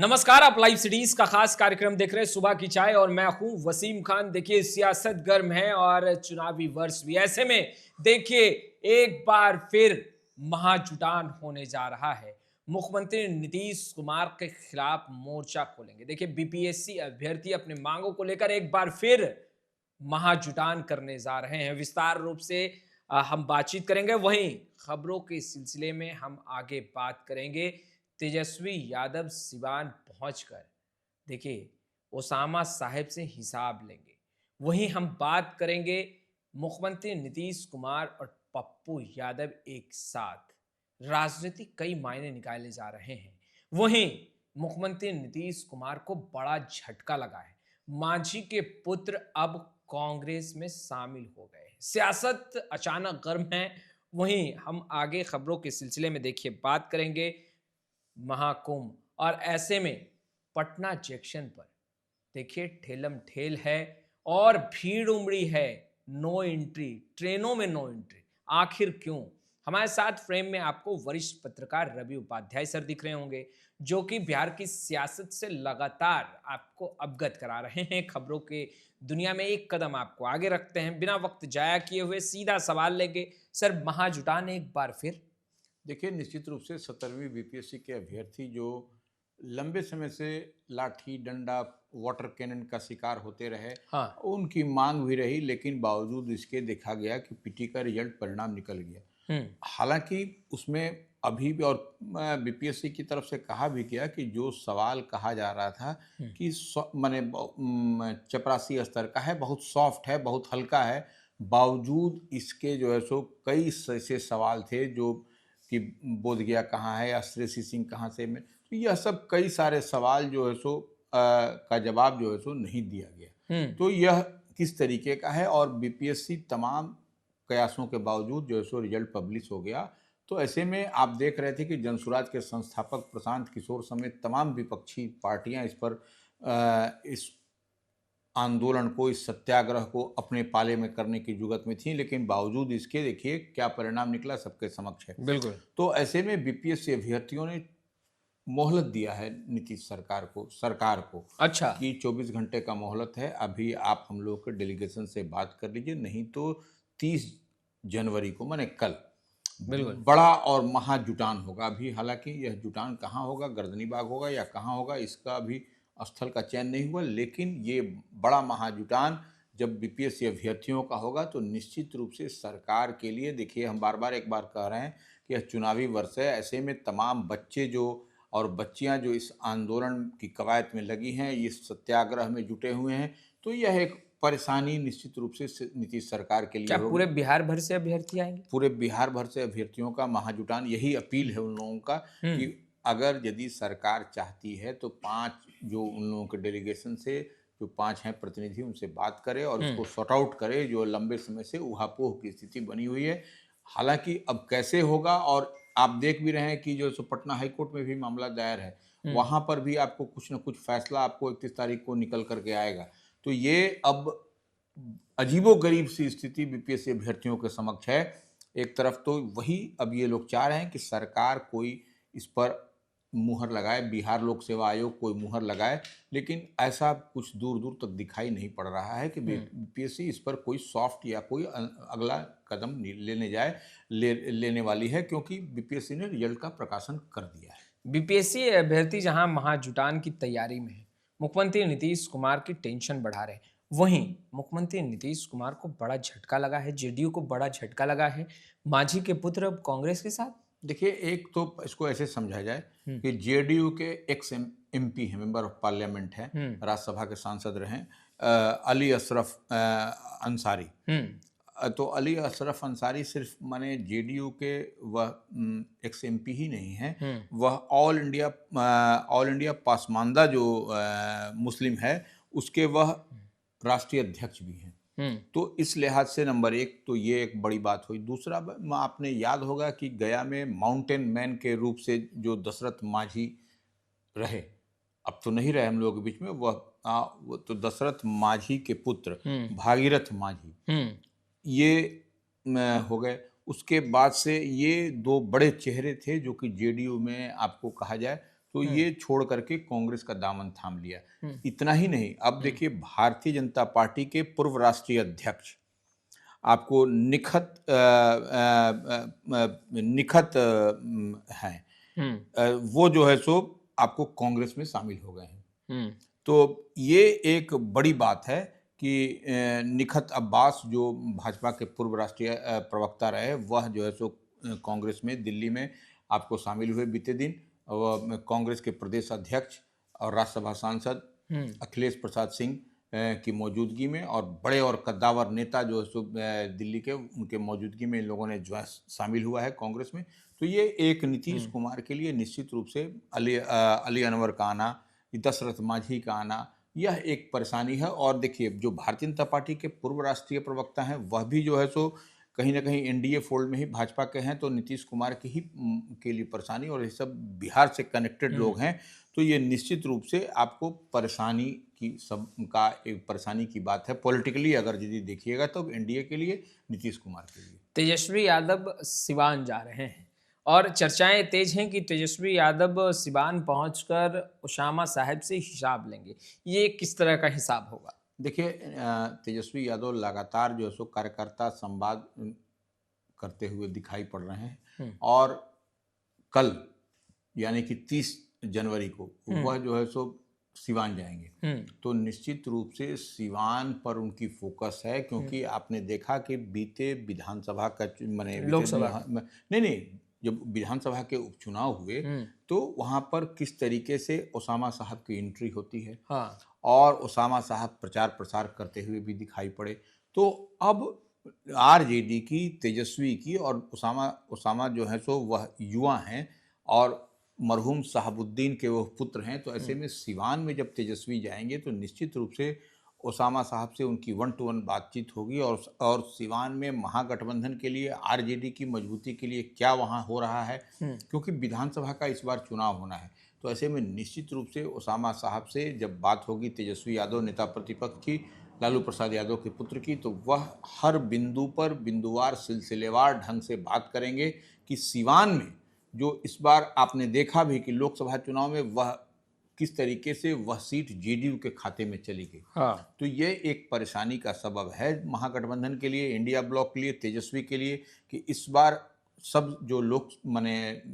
नमस्कार, आप live cities का खास कार्यक्रम देख रहे हैं सुबह की चाय और मैं हूं वसीम खान। देखिए, सियासत गर्म है और चुनावी वर्ष भी। ऐसे में देखिए, एक बार फिर महाजुटान होने जा रहा है। मुख्यमंत्री नीतीश कुमार के खिलाफ मोर्चा खोलेंगे। देखिए, बीपीएससी अभ्यर्थी अपने मांगों को लेकर एक बार फिर महाजुटान करने जा रहे हैं। विस्तार रूप से हम बातचीत करेंगे। वहीं खबरों के सिलसिले में हम आगे बात करेंगे। तेजस्वी यादव सिवान पहुंचकर देखिए ओसामा साहब से हिसाब लेंगे। वहीं हम बात करेंगे मुख्यमंत्री नीतीश कुमार और पप्पू यादव एक साथ। राजनीतिक कई मायने निकाले जा रहे हैं। वहीं मुख्यमंत्री नीतीश कुमार को बड़ा झटका लगा है। मांझी के पुत्र अब कांग्रेस में शामिल हो गए हैं। सियासत अचानक गर्म है। वहीं हम आगे खबरों के सिलसिले में देखिए बात करेंगे महाकुंभ। और ऐसे में पटना जंक्शन पर देखिए ठेलम ठेल है और भीड़ उमड़ी है। नो एंट्री, ट्रेनों में नो एंट्री। आखिर क्यों? हमारे साथ फ्रेम में आपको वरिष्ठ पत्रकार रवि उपाध्याय सर दिख रहे होंगे, जो कि बिहार की सियासत से लगातार आपको अवगत करा रहे हैं। खबरों के दुनिया में एक कदम आपको आगे रखते हैं। बिना वक्त जाया किए हुए सीधा सवाल लेंगे। सर, महाजुटान एक बार फिर? देखिए, निश्चित रूप से 17वीं बीपीएससी के अभ्यर्थी जो लंबे समय से लाठी डंडा वाटर कैनन का शिकार होते रहे, हाँ। उनकी मांग भी रही, लेकिन बावजूद इसके देखा गया कि पीटी का रिजल्ट परिणाम निकल गया। हम्म। हालांकि उसमें अभी भी और बीपीएससी की तरफ से कहा भी गया कि जो सवाल कहा जा रहा था हम्म। कि माने चपरासी स्तर का है, बहुत सॉफ्ट है, बहुत हल्का है, बावजूद इसके जो है सो कई ऐसे सवाल थे जो कि बोधगया कहाँ है या श्रेयसी सिंह कहाँ से में, तो यह सब कई सारे सवाल जो है सो का जवाब जो है सो नहीं दिया गया। हम्म। तो यह किस तरीके का है, और बीपीएससी तमाम प्रयासों के बावजूद जो है सो रिजल्ट पब्लिश हो गया। तो ऐसे में आप देख रहे थे कि जनसुराज के संस्थापक प्रशांत किशोर समेत तमाम विपक्षी पार्टियां इस आंदोलन को, इस सत्याग्रह को अपने पाले में करने की जुगत में थी, लेकिन बावजूद इसके देखिए क्या परिणाम निकला सबके समक्ष है। बिल्कुल। तो ऐसे में बीपीएससी अभ्यर्थियों ने मोहलत दिया है नीतीश सरकार को अच्छा। कि 24 घंटे का मोहलत है, अभी आप हम लोग के डेलीगेशन से बात कर लीजिए, नहीं तो 30 जनवरी को माने कल बिल्कुल। बड़ा और महाजुटान होगा। अभी हालांकि यह जुटान कहाँ होगा, गर्दनी बाग होगा या कहाँ होगा, इसका अभी स्थल का चयन नहीं हुआ, लेकिन ये बड़ा महाजुटान जब बीपीएससी अभ्यर्थियों का होगा तो निश्चित रूप से सरकार के लिए, देखिए हम बार बार एक बार कह रहे हैं कि यह चुनावी वर्ष है। ऐसे में तमाम बच्चे जो और बच्चियां जो इस आंदोलन की कवायद में लगी हैं, इस सत्याग्रह में जुटे हुए हैं, तो यह एक परेशानी निश्चित रूप से नीतीश सरकार के लिए क्या होगी। पूरे बिहार भर से अभ्यर्थी आएंगे? पूरे बिहार भर से अभ्यर्थियों का महाजुटान, यही अपील है उन लोगों का कि हम्म। अगर यदि सरकार चाहती है तो 5 जो उन लोगों के डेलीगेशन से जो 5 हैं प्रतिनिधि, उनसे बात करे और हम्म। इसको सॉर्ट आउट करे, जो लंबे समय से ऊहापोह की स्थिति बनी हुई है। हालांकि अब कैसे होगा, और आप देख भी रहे हैं कि जो सो पटना हाईकोर्ट में भी मामला दायर है, हम्म। वहां पर भी आपको कुछ न कुछ फैसला आपको 31 तारीख को निकल करके आएगा। तो ये अब अजीबोगरीब सी स्थिति बीपीएससी अभ्यर्थियों के समक्ष है। एक तरफ तो वही अब ये लोग चाह रहे हैं कि सरकार कोई इस पर मुहर लगाए, बिहार लोक सेवा आयोग कोई मुहर लगाए, लेकिन ऐसा कुछ दूर दूर तक दिखाई नहीं पड़ रहा है कि बीपीएससी इस पर कोई सॉफ्ट या कोई अगला कदम लेने वाली है, क्योंकि बीपीएससी ने रिजल्ट का प्रकाशन कर दिया है। बीपीएससी अभ्यर्थी जहां महाजुटान की तैयारी में है, मुख्यमंत्री नीतीश कुमार की टेंशन बढ़ा रहे हैं। वहीं मुख्यमंत्री नीतीश कुमार को बड़ा झटका लगा है, जेडीयू को बड़ा झटका लगा है। मांझी के पुत्र अब कांग्रेस के साथ। देखिए, एक तो इसको ऐसे समझा जाए हम्म। कि जेडीयू के एक्स एमपी हैं, मेंबर ऑफ पार्लियामेंट हैं, हम्म। राज्यसभा के सांसद रहे, अली अशरफ अंसारी। हम्म। तो अली अशरफ अंसारी सिर्फ माने जेडीयू के वह एक्स एमपी ही नहीं हैं, हम्म। वह ऑल इंडिया पासमानदा जो मुस्लिम है, उसके वह राष्ट्रीय अध्यक्ष भी हैं। हम्म। तो इस लिहाज से नंबर एक तो ये एक बड़ी बात हुई। दूसरा, आपने याद होगा कि गया में माउंटेन मैन के रूप से जो दशरथ मांझी रहे, अब तो नहीं रहे हम लोगों के बीच में, वो तो दशरथ मांझी के पुत्र हम्म। भागीरथ मांझी, हम्म। ये हो गए। उसके बाद से ये दो बड़े चेहरे थे जो कि जेडीयू में आपको कहा जाए तो ये छोड़ करके कांग्रेस का दामन थाम लिया। इतना ही नहीं, अब देखिए भारतीय जनता पार्टी के पूर्व राष्ट्रीय अध्यक्ष आपको निखत हैं, वो जो है सो आपको कांग्रेस में शामिल हो गए हैं। तो ये एक बड़ी बात है कि निखत अब्बास जो भाजपा के पूर्व राष्ट्रीय प्रवक्ता रहे, वह जो है सो कांग्रेस में दिल्ली में आपको शामिल हुए बीते दिन। कांग्रेस के प्रदेश अध्यक्ष और राज्यसभा सांसद अखिलेश प्रसाद सिंह की मौजूदगी में, और बड़े और कद्दावर नेता जो है सो दिल्ली के, उनके मौजूदगी में इन लोगों ने जो है शामिल हुआ है कांग्रेस में। तो ये एक नीतीश कुमार के लिए निश्चित रूप से अली अनवर का आना, दशरथ मांझी का आना, यह एक परेशानी है। और देखिए जो भारतीय जनता पार्टी के पूर्व राष्ट्रीय प्रवक्ता हैं, वह भी जो है सो कहीं ना कहीं एनडीए फोल्ड में ही भाजपा के हैं, तो नीतीश कुमार की ही के लिए परेशानी, और ये सब बिहार से कनेक्टेड लोग हैं, तो ये निश्चित रूप से आपको परेशानी की सब का एक परेशानी की बात है। पॉलिटिकली अगर यदि देखिएगा तो एनडीए के लिए, नीतीश कुमार के लिए। तेजस्वी यादव सिवान जा रहे हैं और चर्चाएं तेज हैं कि तेजस्वी यादव सिवान पहुंचकर उसामा साहब से हिसाब लेंगे। ये किस तरह का हिसाब होगा? देखिए तेजस्वी यादव लगातार जो है सो कार्यकर्ता संवाद करते हुए दिखाई पड़ रहे हैं, और कल यानी कि 30 जनवरी को वह जो है सो सिवान जाएंगे। तो निश्चित रूप से सिवान पर उनकी फोकस है, क्योंकि आपने देखा कि बीते विधानसभा का लोकसभा नहीं, जब विधानसभा के उपचुनाव हुए तो वहां पर किस तरीके से उसामा साहब की एंट्री होती है। हाँ। और उसामा साहब प्रचार प्रसार करते हुए भी दिखाई पड़े। तो अब आरजेडी की, तेजस्वी की, और उसामा जो है सो वह युवा हैं और मरहूम शहाबुद्दीन के वह पुत्र हैं। तो ऐसे में सिवान में जब तेजस्वी जाएंगे तो निश्चित रूप से उसामा साहब से उनकी 1-to-1 बातचीत होगी, और सिवान में महागठबंधन के लिए, आरजेडी की मजबूती के लिए क्या वहाँ हो रहा है, क्योंकि विधानसभा का इस बार चुनाव होना है। तो ऐसे में निश्चित रूप से उसामा साहब से जब बात होगी तेजस्वी यादव नेता प्रतिपक्ष की, लालू प्रसाद यादव के पुत्र की, तो वह हर बिंदु पर बिंदुवार सिलसिलेवार ढंग से बात करेंगे कि सिवान में जो इस बार आपने देखा भी कि लोकसभा चुनाव में वह किस तरीके से वह सीट जेडीयू के खाते में चली गई। हाँ। तो ये एक परेशानी का सबब है महागठबंधन के लिए, इंडिया ब्लॉक के लिए, तेजस्वी के लिए, कि इस बार सब जो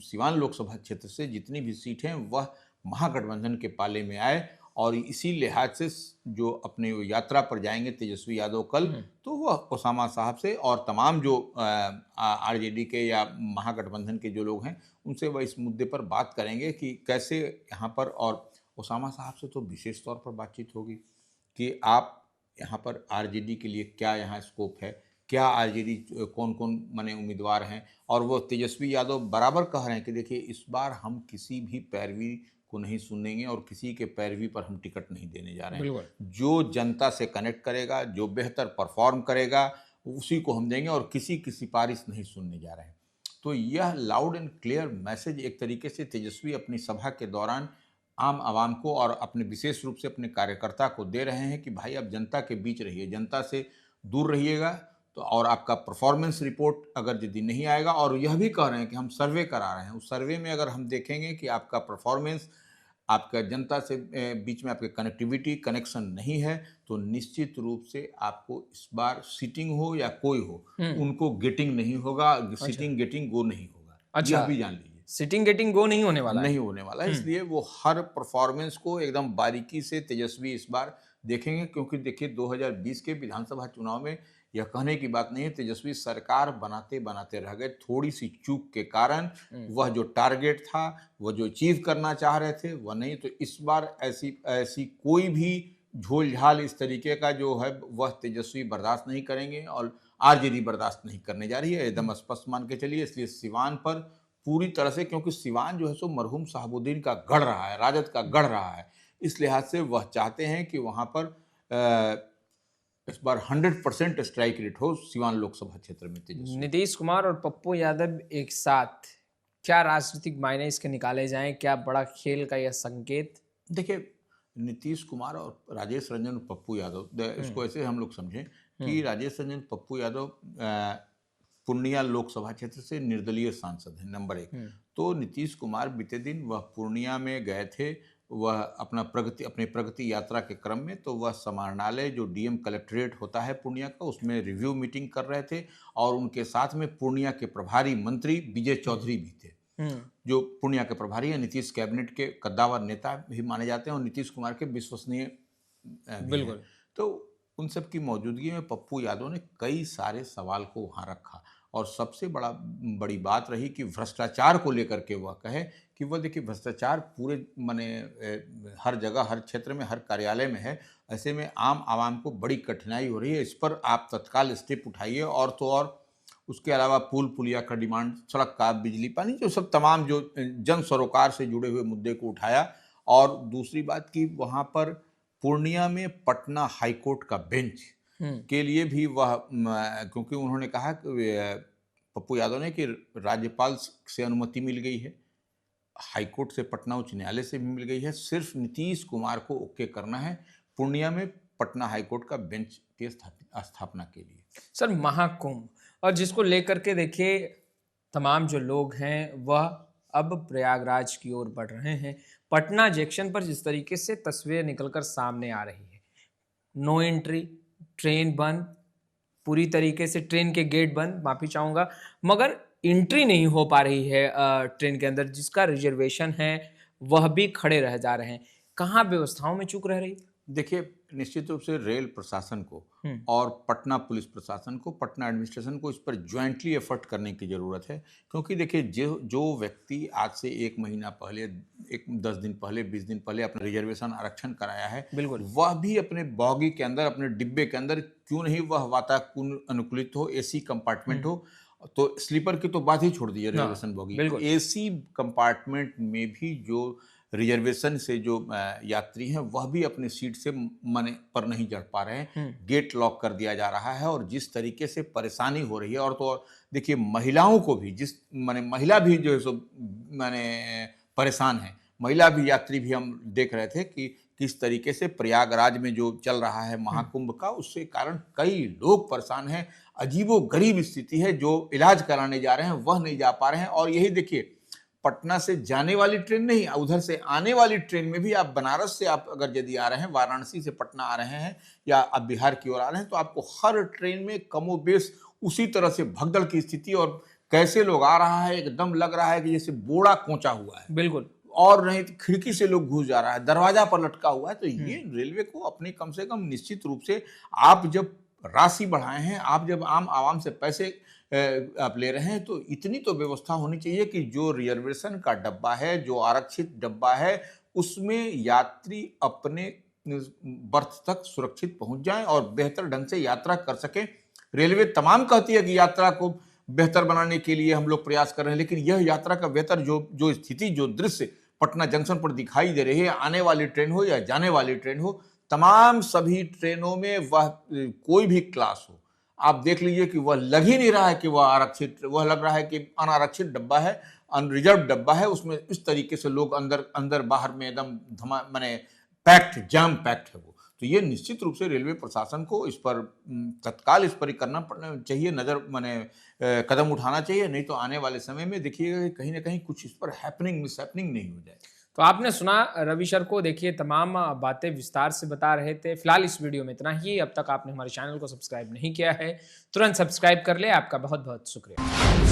सिवान लोकसभा क्षेत्र से जितनी भी सीट हैं वह महागठबंधन के पाले में आए। और इसी लिहाज से जो अपने यात्रा पर जाएंगे तेजस्वी यादव कल, तो वह उसामा साहब से और तमाम जो आरजेडी के या महागठबंधन के जो लोग हैं उनसे वह इस मुद्दे पर बात करेंगे कि कैसे यहाँ पर, और उसामा साहब से तो विशेष तौर पर बातचीत होगी कि आप यहाँ पर आरजेडी के लिए क्या यहाँ स्कोप है, क्या आरजेडी कौन कौन माने उम्मीदवार हैं। और वो तेजस्वी यादव बराबर कह रहे हैं कि देखिए इस बार हम किसी भी पैरवी को नहीं सुनेंगे और किसी के पैरवी पर हम टिकट नहीं देने जा रहे हैं। जो जनता से कनेक्ट करेगा, जो बेहतर परफॉर्म करेगा, उसी को हम देंगे, और किसी की सिफारिश नहीं सुनने जा रहे हैं। तो यह लाउड एंड क्लियर मैसेज एक तरीके से तेजस्वी अपनी सभा के दौरान आम आवाम को और अपने विशेष रूप से अपने कार्यकर्ता को दे रहे हैं कि भाई अब जनता के बीच रहिए, जनता से दूर रहिएगा। तो और आपका परफॉर्मेंस रिपोर्ट अगर यदि नहीं आएगा, और यह भी कह रहे हैं कि हम सर्वे करा रहे हैं, उस सर्वे में अगर हम देखेंगे कि आपका परफॉर्मेंस, आपका जनता से बीच में आपके कनेक्टिविटी कनेक्शन नहीं है, तो निश्चित रूप से आपको इस बार सीटिंग हो या कोई हो, उनको गेटिंग नहीं होगा। सीटिंग गेटिंग गो नहीं होगा। अच्छा, यह भी जान लीजिए, सीटिंग गेटिंग गो नहीं होने वाला नहीं होने वाला है। इसलिए वो हर परफॉर्मेंस को एकदम बारीकी से तेजस्वी इस बार देखेंगे, क्योंकि देखिए 2020 के विधानसभा चुनाव में यह कहने की बात नहीं है, तेजस्वी सरकार बनाते बनाते रह गए। थोड़ी सी चूक के कारण वह जो टारगेट था, वह जो अचीव करना चाह रहे थे, वह नहीं। तो इस बार ऐसी कोई भी झोल झाल इस तरीके का जो है वह तेजस्वी बर्दाश्त नहीं करेंगे, और आरजेडी बर्दाश्त नहीं करने जा रही है, एकदम स्पष्ट मान के चलिए। इसलिए सिवान पर पूरी तरह से, क्योंकि सिवान जो है सो मरहूम शहाबुद्दीन का गढ़ रहा है, राजद का गढ़ रहा है, इस लिहाज से वह चाहते हैं कि वहाँ पर इस बार 100% स्ट्राइक रेट हो सिवान लोकसभा क्षेत्र में। तेजस्वी, नीतीश कुमार और पप्पू यादव एक साथ, क्या राजनीतिक मायने इसके निकाले जाएं? क्या बड़ा खेल का यह संकेत? देखिए नीतीश कुमार और राजेश रंजन और पप्पू यादव, इसको ऐसे हम लोग समझें कि राजेश रंजन, पप्पू यादव पूर्णिया लोकसभा क्षेत्र से निर्दलीय सांसद हैं, नंबर 1। तो नीतीश कुमार बीते दिन वह पूर्णिया में गए थे, वह अपनी प्रगति यात्रा के क्रम में, तो वह समाहरणालय जो डीएम कलेक्ट्रेट होता है पूर्णिया का, उसमें रिव्यू मीटिंग कर रहे थे। और उनके साथ में पूर्णिया के प्रभारी मंत्री विजय चौधरी भी थे, जो पूर्णिया के प्रभारी हैं, नीतीश कैबिनेट के कद्दावर नेता भी माने जाते हैं और नीतीश कुमार के विश्वसनीय भी हैं। तो उन सब की मौजूदगी में पप्पू यादव ने कई सारे सवाल को वहाँ रखा और सबसे बड़ी बात रही कि भ्रष्टाचार को लेकर के वह कहे कि वह देखिए भ्रष्टाचार पूरे हर जगह, हर क्षेत्र में, हर कार्यालय में है। ऐसे में आम आवाम को बड़ी कठिनाई हो रही है, इस पर आप तत्काल स्टेप उठाइए। और तो और उसके अलावा पुल पुलिया का डिमांड, सड़क का, बिजली पानी, जो सब तमाम जो जन सरोकार से जुड़े हुए मुद्दे को उठाया। और दूसरी बात कि वहाँ पर पूर्णिया में पटना हाईकोर्ट का बेंच के लिए भी वह, क्योंकि उन्होंने कहा कि पप्पू यादव ने कि राज्यपाल से अनुमति मिल गई है, हाईकोर्ट से, पटना उच्च न्यायालय से भी मिल गई है, सिर्फ नीतीश कुमार को ओके करना है पूर्णिया में पटना हाईकोर्ट का बेंच की स्थापना के लिए। सर, महाकुंभ और जिसको लेकर के देखिए तमाम जो लोग हैं वह अब प्रयागराज की ओर बढ़ रहे हैं। पटना जंक्शन पर जिस तरीके से तस्वीर निकलकर सामने आ रही है, नो एंट्री, ट्रेन बंद, पूरी तरीके से ट्रेन के गेट बंद, माफी चाहूँगा, मगर एंट्री नहीं हो पा रही है ट्रेन के अंदर। जिसका रिजर्वेशन है वह भी खड़े रह जा रहे हैं। कहाँ व्यवस्थाओं में चूक रह रही? देखिए, निश्चित रूप से रेल प्रशासन को और पटना पुलिस प्रशासन को, पटना एडमिनिस्ट्रेशन को इस पर ज्वाइंटली एफर्ट करने की ज़रूरत है। क्योंकि देखिए, जो व्यक्ति आज से 1 महीना पहले, 10 दिन पहले, 20 दिन पहले अपना रिजर्वेशन आरक्षण कराया है, बिल्कुल, वह भी अपने बॉगी के अंदर, अपने डिब्बे के अंदर क्यों नहीं वह वातानुकूलित हो, एसी कंपार्टमेंट हो। तो स्लीपर की तो बात ही छोड़ दीजिए, रिजर्वेशन बॉगी, एसी कंपार्टमेंट में भी जो रिजर्वेशन से जो यात्री हैं वह भी अपनी सीट से मने पर नहीं चढ़ पा रहे हैं, गेट लॉक कर दिया जा रहा है। और जिस तरीके से परेशानी हो रही है, और तो और देखिए महिलाओं को भी, महिला भी जो है सो परेशान है, महिला भी, यात्री भी हम देख रहे थे कि किस तरीके से प्रयागराज में जो चल रहा है महाकुंभ का, उससे कारण कई लोग परेशान हैं। अजीबोगरीब स्थिति है, जो इलाज कराने जा रहे हैं वह नहीं जा पा रहे हैं। और यही देखिए, पटना से जाने वाली ट्रेन नहीं, उधर से आने वाली ट्रेन में भी, आप बनारस से आप अगर यदि आ रहे हैं, वाराणसी से पटना आ रहे हैं, या आप बिहार की ओर आ रहे हैं, तो आपको हर ट्रेन में कमोबेश उसी तरह से भगदड़ की स्थिति, और कैसे लोग आ रहा है, एकदम लग रहा है कि जैसे बोड़ा कोंचा हुआ है, बिल्कुल, और नहीं तो खिड़की से लोग घुस जा रहा है, दरवाजा पर लटका हुआ है। तो ये रेलवे को अपनी कम से कम निश्चित रूप से, आप जब राशि बढ़ाए हैं, आप जब आम आवाम से पैसे आप ले रहे हैं, तो इतनी तो व्यवस्था होनी चाहिए कि जो रिजर्वेशन का डब्बा है, जो आरक्षित डब्बा है, उसमें यात्री अपने बर्थ तक सुरक्षित पहुंच जाएं और बेहतर ढंग से यात्रा कर सकें। रेलवे तमाम कहती है कि यात्रा को बेहतर बनाने के लिए हम लोग प्रयास कर रहे हैं, लेकिन यह यात्रा का बेहतर जो स्थिति, जो दृश्य पटना जंक्शन पर दिखाई दे रही है, आने वाली ट्रेन हो या जाने वाली ट्रेन हो, तमाम सभी ट्रेनों में वह कोई भी क्लास हो, आप देख लीजिए कि वह लग ही नहीं रहा है कि वह आरक्षित, वह लग रहा है कि अनारक्षित डब्बा है, अनरिजर्व डब्बा है। उसमें इस तरीके से लोग अंदर बाहर में एकदम पैक्ट, जाम पैक्ट है वो। तो ये निश्चित रूप से रेलवे प्रशासन को इस पर तत्काल इस पर करना चाहिए, कदम उठाना चाहिए, नहीं तो आने वाले समय में देखिएगा कि कहीं ना कहीं कुछ इस पर मिस हैपनिंग नहीं हो जाए। तो आपने सुना रवि सर को, देखिए तमाम बातें विस्तार से बता रहे थे। फिलहाल इस वीडियो में इतना ही। अब तक आपने हमारे चैनल को सब्सक्राइब नहीं किया है, तुरंत सब्सक्राइब कर ले। आपका बहुत बहुत शुक्रिया।